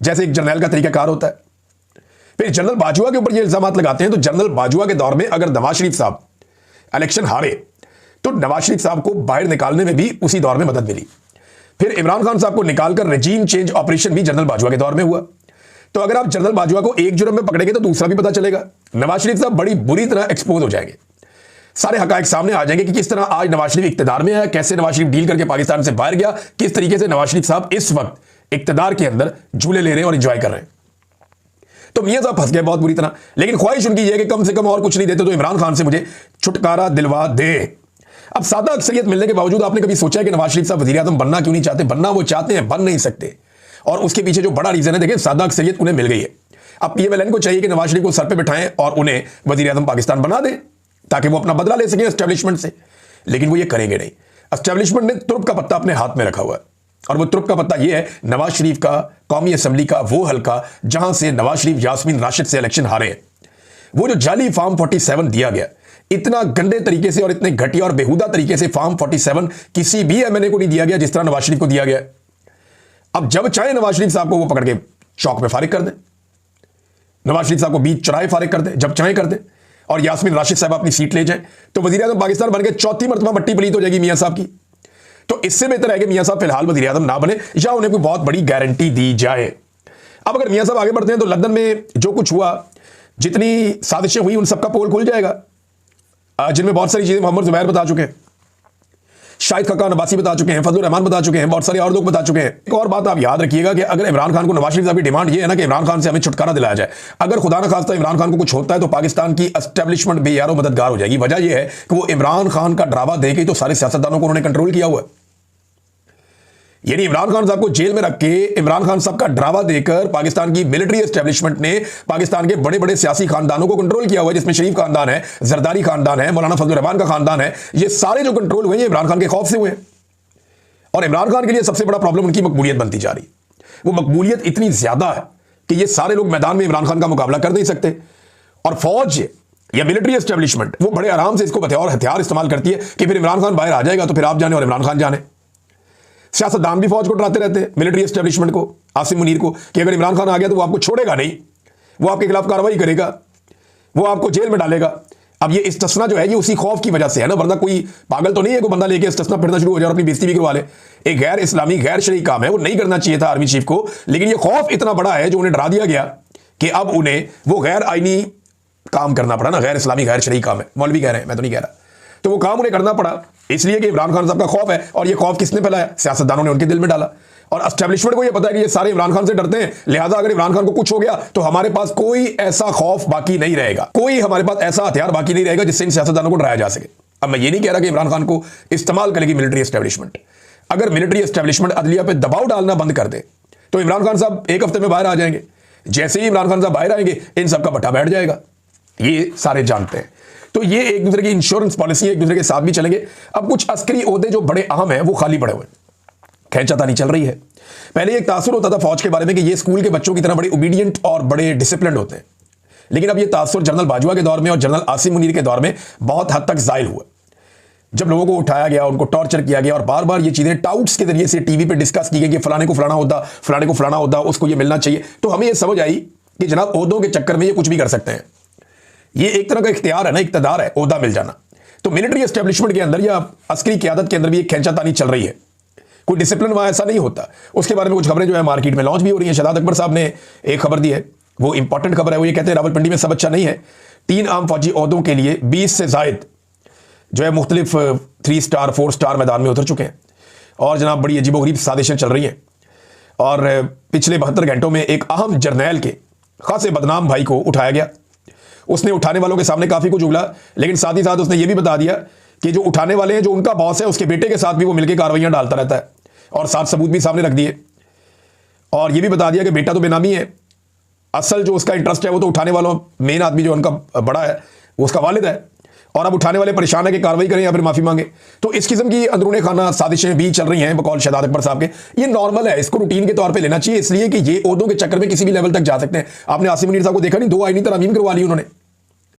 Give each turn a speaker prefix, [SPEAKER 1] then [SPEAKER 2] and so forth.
[SPEAKER 1] जैसे एक जर्नैल का तरीका कार होता है। फिर जनरल बाजवा के ऊपर ये इल्जाम लगाते हैं, तो जनरल बाजवा के दौर में अगर नवाज शरीफ साहब इलेक्शन हारे तो नवाज शरीफ साहब को बाहर निकालने में भी उसी दौर में मदद मिली। फिर इमरान खान साहब को निकालकर रेजीम चेंज ऑपरेशन भी जनरल बाजवा के दौर में हुआ। तो अगर आप जनरल बाजवा को एक जुर्म में पकड़ेंगे तो दूसरा भी पता चलेगा। नवाज शरीफ साहब बड़ी बुरी तरह एक्सपोज हो जाएंगे, सारे हकायक सामने आ जाएंगे कि किस तरह आज नवाज शरीफ इक्तदार में है, कैसे नवाज शरीफ डील करके पाकिस्तान से बाहर गया, किस तरीके से नवाज शरीफ साहब इस वक्त इक्तदार के अंदर झूले ले रहे हैं और एंजॉय कर रहे हैं। तो मियां साहब फंस गए बहुत बुरी तरह, लेकिन ख्वाहिश उनकी ये है कि कम से कम और कुछ नहीं देते तो इमरान खान से मुझे छुटकारा दिलवा दे। अब सादा अक्सरियत मिलने के बावजूद आपने कभी सोचा है कि नवाज शरीफ साहब वजीर आजम बनना क्यों नहीं चाहते? बनना वो चाहते हैं, बन नहीं सकते, और उसके पीछे जो बड़ा रीजन है, देखिए सादा अक्सरियत उन्हें मिल गई है। अब PMLN को चाहिए कि नवाज शरीफ को सर पे बिठाएं और उन्हें वजीर आजम पाकिस्तान बना दें ताकि वो अपना बदला ले सकें एस्टेब्लिशमेंट से, लेकिन वो ये करेंगे नहीं। एस्टेब्लिशमेंट ने तुर्क का पत्ता अपने हाथ में रखा हुआ है, और वो तुर्क का पत्ता ये है नवाज शरीफ का कौमी असेंबली का वो हल्का जहां से नवाज शरीफ यास्मीन राशिद से इलेक्शन हारे हैं। वो जो जाली फॉर्म 47 दिया गया, इतना गंदे तरीके से और इतने घटिया और बेहुदा तरीके से फॉर्म 47 किसी भी MNA को नहीं दिया गया जिस तरह नवाज शरीफ को दिया गया। अब जब चाहे नवाज शरीफ साहब को वो पकड़ के चौक पे फारिग कर दें, नवाज शरीफ साहब को बीच चौराहे फारिग कर दें, जब चाहे कर दें, और यास्मीन राशिद साहब अपनी सीट ले जाएं, तो वजीर आजम पाकिस्तान बन के चौथी मरतबा मट्टी पलीत हो जाएगी मियां साहब की। तो इससे बेहतर है कि मियां साहब फिलहाल वजीर आजम ना बने या उन्हें कोई बहुत बड़ी गारंटी दी जाए। अब अगर मियां साहब आगे बढ़ते हैं तो लंदन में जो कुछ हुआ, जितनी साजिशें हुई, उन सबका पोल खुल जाएगा, जिनमें बहुत सारी चीजें मोहम्मद जुबैर बता चुके हैं, शाहिद खकान अब्बासी बता चुके हैं, फजलुर रहमान बता चुके हैं, बहुत सारे और लोग बता चुके हैं। एक और बात आप याद रखिएगा कि अगर इमरान खान को, नवाज शरीफ साहब की डिमांड ये है ना कि इमरान खान से हमें छुटकारा दिलाया जाए। अगर खुदा न खास्ता इमरान खान को कुछ होता है तो पाकिस्तान की एस्टेब्लिशमेंट बेयारो मददगार हो जाएगी। वजह यह है कि वो इमरान खान का ड्रामा दे के तो सारे सियासतदानों को उन्होंने कंट्रोल किया हुआ है। यानी इमरान खान साहब को जेल में रख के इमरान खान साहब का ड्रामा देकर पाकिस्तान की मिलिट्री एस्टेब्लिशमेंट ने पाकिस्तान के बड़े बड़े सियासी खानदानों को कंट्रोल किया हुआ है, जिसमें शरीफ खानदान है, जरदारी खानदान है, मौलाना फजलुर रहमान का खानदान है। ये सारे जो कंट्रोल हुए हैं इमरान खान के खौफ से हुए हैं, और इमरान खान के लिए सबसे बड़ा प्रॉब्लम उनकी मकबूलियत बनती जा रही। वो मकबूलियत इतनी ज्यादा है कि ये सारे लोग मैदान में इमरान खान का मुकाबला कर नहीं सकते, और फौज या मिलिट्री एस्टेब्लिशमेंट वो बड़े आराम से इसको बतौर हथियार इस्तेमाल करती है कि फिर इमरान खान बाहर आ जाएगा तो फिर आप जाने और इमरान खान जाने। सियासतदान भी फौज को डराते रहते हैं, मिलिट्री एस्टेब्लिशमेंट को, आसिम मुनीर को, कि अगर इमरान खान आ गया तो वो आपको छोड़ेगा नहीं, वो आपके खिलाफ कार्रवाई करेगा, वो आपको जेल में डालेगा। अब ये इस्तिस्ना जो है ये उसी खौफ की वजह से है ना, वरना कोई पागल तो नहीं है कोई बंदा लेके इस्तिस्ना फिरना शुरू हो जाए और अपनी बेइज्जती भी करवा ले। एक गैर इस्लामी गैर शरई काम है, वो नहीं करना चाहिए था आर्मी चीफ को, लेकिन ये खौफ इतना बड़ा है जो उन्हें डरा दिया गया कि अब उन्हें वो गैर आईनी काम करना पड़ा ना, गैर इस्लामी गैर शरई काम है, मौलवी कह रहे हैं, मैं तो नहीं कह रहा। तो वो काम उन्हें करना पड़ा इसलिए कि इमरान खान साहब का खौफ है, और ये खौफ किसने फैलाया? सियासतदानों ने उनके दिल में डाला, और एस्टेब्लिशमेंट को ये पता है कि ये सारे इमरान खान से डरते हैं, लिहाजा अगर इमरान खान को कुछ हो गया तो हमारे पास कोई ऐसा खौफ बाकी नहीं रहेगा, कोई हमारे पास ऐसा हथियार बाकी नहीं रहेगा जिससे इन सियासतदानों को डराया जा सके। अब मैं ये नहीं कह रहा कि इमरान खान को इस्तेमाल करेगी मिलिट्री एस्टेब्लिशमेंट। अगर मिलिट्री एस्टेब्लिशमेंट अदलिया पे दबाव डालना बंद कर दे तो इमरान खान साहब एक हफ्ते में बाहर आ जाएंगे। जैसे ही इमरान खान साहब बाहर आएंगे इन सबका भट्टा बैठ जाएगा, ये सारे जानते हैं। तो ये एक दूसरे की इंश्योरेंस पॉलिसी है, एक दूसरे के साथ भी चलेंगे। अब कुछ अस्करी ओहदे जो बड़े अहम हैं वो खाली पड़े हुए, खैंचातानी चल रही है। पहले एक तासुर होता था फौज के बारे में कि ये स्कूल के बच्चों की तरह बड़े ओबीडियंट और बड़े डिसिप्लिन्ड होते हैं, लेकिन अब ये तासुर जनरल बाजवा के दौर में और जनरल आसिम मुनीर के दौर में बहुत हद तक जायल हुआ। जब लोगों को उठाया गया, उनको टॉर्चर किया गया, और बार बार ये चीजें टाउट्स के जरिए से टीवी पे डिस्कस की गई कि फलाने को फलाना होता, फलाने को फलाना होता, उसको ये मिलना चाहिए, तो हमें ये समझ आई कि जनाब ओहदों के चक्कर में ये कुछ भी कर सकते हैं। ये एक तरह का इख्तियार है ना, इख्तियार है ओहदा मिल जाना। तो मिलिट्री एस्टेब्लिशमेंट के अंदर या अस्करी क़यादत के अंदर भी एक खैंचातानी चल रही है, कोई डिसिप्लिन वहां ऐसा नहीं होता। उसके बारे में कुछ खबरें जो है मार्केट में लॉन्च भी हो रही है। शहजाद अकबर साहब ने एक खबर दी है, वो इंपॉर्टेंट खबर है। वो ये कहते हैं रावलपिंडी में सब अच्छा नहीं है, 3 आम फौजी ओहदों के लिए 20 से जायद जो है मुख्तलिफ 3 स्टार 4 स्टार मैदान में उतर चुके हैं, और जनाब बड़ी अजीबोगरीब साजिशें चल रही हैं। और पिछले 72 घंटों में एक अहम जर्नैल के खासे बदनाम भाई को उठाया गया। उसने उठाने वालों के सामने काफी कुछ उगला, लेकिन साथ ही साथ उसने ये भी बता दिया कि जो उठाने वाले हैं, जो उनका बॉस है, उसके बेटे के साथ भी वो मिलकर कार्रवाइयां डालता रहता है, और साथ सबूत भी सामने रख दिए। और ये भी बता दिया कि बेटा तो बेनामी है, असल जो उसका इंटरेस्ट है वो तो उठाने वालों, मेन आदमी जो उनका बड़ा है वो उसका वालिद है, और अब उठाने वाले परेशान है कि कार्रवाई करें या फिर माफी मांगे। तो इस किस्म की अंदरूने खाना साजिशें भी चल रही हैं बकौल शहजाद अकबर साहब के। ये नॉर्मल है, इसको रूटीन के तौर पे लेना चाहिए, इसलिए कि ये ओहदों के चक्कर में किसी भी लेवल तक जा सकते हैं। आपने आसिम मुनीर साहब को देखा नहीं, 2 आईनी तरमीम करवा ली उन्होंने।